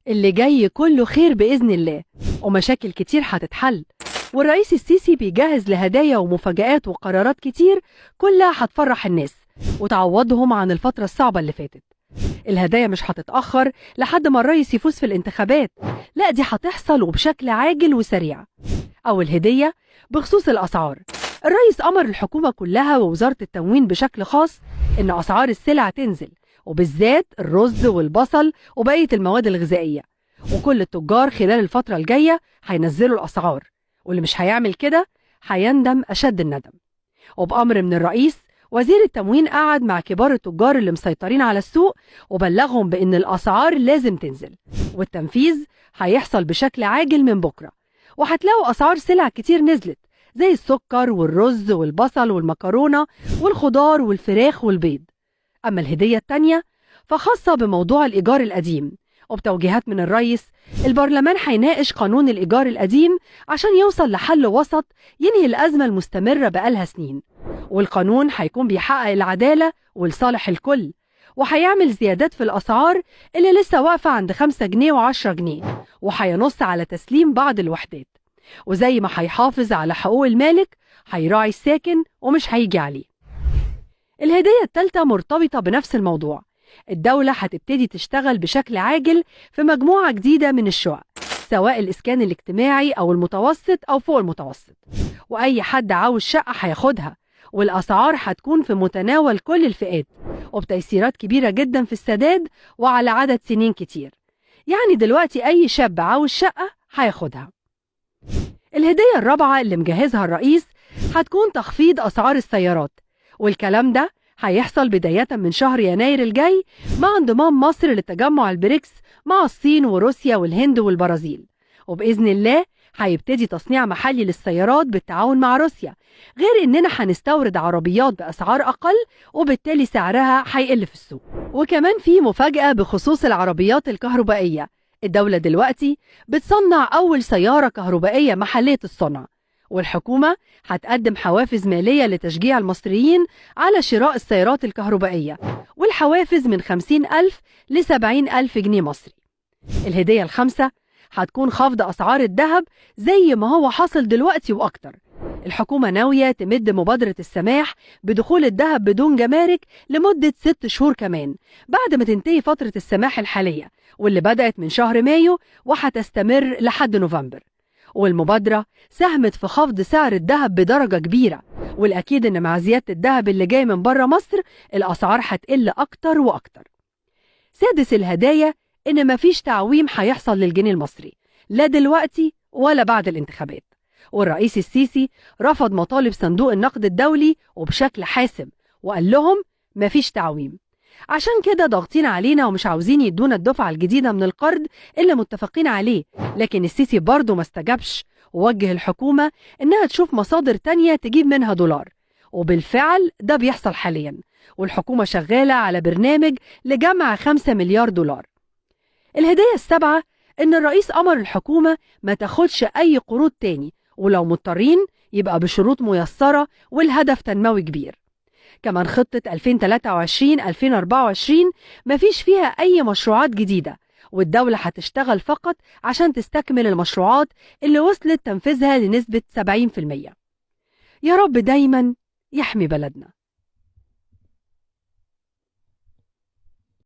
اللي جاي كله خير بإذن الله، ومشاكل كتير هتتحل، والرئيس السيسي بيجهز لهدايا ومفاجآت وقرارات كتير كلها هتفرح الناس وتعوضهم عن الفترة الصعبة اللي فاتت. الهدايا مش هتتأخر لحد ما الرئيس يفوز في الانتخابات، لا دي هتحصل وبشكل عاجل وسريع. أول هدية بخصوص الأسعار، الرئيس أمر الحكومة كلها ووزارة التموين بشكل خاص إن أسعار السلع تنزل، وبالذات الرز والبصل وبقية المواد الغذائية، وكل التجار خلال الفترة الجاية هينزلوا الأسعار، واللي مش هيعمل كده هيندم أشد الندم. وبأمر من الرئيس وزير التموين قعد مع كبار التجار اللي مسيطرين على السوق وبلغهم بأن الأسعار لازم تنزل، والتنفيذ هيحصل بشكل عاجل من بكرة، وهتلاقوا أسعار سلع كتير نزلت زي السكر والرز والبصل والمكرونة والخضار والفراخ والبيض. أما الهدية التانية فخاصة بموضوع الإيجار القديم، وبتوجيهات من الرئيس البرلمان هيناقش قانون الإيجار القديم عشان يوصل لحل وسط ينهي الأزمة المستمرة بقالها سنين، والقانون هيكون بيحقق العدالة ولصالح الكل، وهيعمل زيادات في الأسعار اللي لسه واقفة عند 5 جنيه و10 جنيه، وهينص على تسليم بعض الوحدات، وزي ما هيحافظ على حقوق المالك هيراعي الساكن ومش هيجي عليه. الهدية الثالثة مرتبطة بنفس الموضوع، الدولة هتبتدي تشتغل بشكل عاجل في مجموعة جديدة من الشقق، سواء الإسكان الاجتماعي أو المتوسط أو فوق المتوسط، وأي حد عاوز شقة هياخدها، والأسعار هتكون في متناول كل الفئات، وبتيسيرات كبيرة جدا في السداد وعلى عدد سنين كتير. يعني دلوقتي أي شاب عاوز شقة هياخدها. الهدية الرابعة اللي مجهزها الرئيس هتكون تخفيض أسعار السيارات، والكلام ده هيحصل بداية من شهر يناير الجاي مع انضمام مصر لتجمع البريكس مع الصين وروسيا والهند والبرازيل، وبإذن الله هيبتدي تصنيع محلي للسيارات بالتعاون مع روسيا، غير إننا هنستورد عربيات بأسعار أقل وبالتالي سعرها هيقل في السوق. وكمان في مفاجأة بخصوص العربيات الكهربائية، الدولة دلوقتي بتصنع أول سيارة كهربائية محلية الصنع، والحكومة هتقدم حوافز مالية لتشجيع المصريين على شراء السيارات الكهربائية، والحوافز من 50,000 ل 70,000 جنيه مصري. الهدية الخامسة هتكون خفض أسعار الذهب زي ما هو حاصل دلوقتي وأكتر. الحكومة ناوية تمد مبادرة السماح بدخول الذهب بدون جمارك لمدة 6 شهور كمان بعد ما تنتهي فترة السماح الحالية، واللي بدأت من شهر مايو وهتستمر لحد نوفمبر. والمبادرة ساهمت في خفض سعر الذهب بدرجة كبيرة، والأكيد إن مع زيادة الذهب اللي جاي من بره مصر الأسعار هتقل أكتر وأكتر. سادس الهدايا إن مفيش تعويم هيحصل للجنيه المصري لا دلوقتي ولا بعد الانتخابات، والرئيس السيسي رفض مطالب صندوق النقد الدولي وبشكل حاسم وقال لهم مفيش تعويم، عشان كده ضاغطين علينا ومش عاوزين يدونا الدفعة الجديدة من القرض اللي متفقين عليه. لكن السيسي برضه ما استجابش ووجه الحكومة إنها تشوف مصادر تانية تجيب منها دولار، وبالفعل ده بيحصل حاليا، والحكومة شغالة على برنامج لجمع 5 مليار دولار. الهدية السابعة إن الرئيس أمر الحكومة ما تاخدش أي قروض تاني، ولو مضطرين يبقى بشروط ميسرة والهدف تنموي كبير. كمان خطة 2023-2024 مفيش فيها أي مشروعات جديدة، والدولة هتشتغل فقط عشان تستكمل المشروعات اللي وصلت تنفيذها لنسبة 70%. يا رب دايما يحمي بلدنا.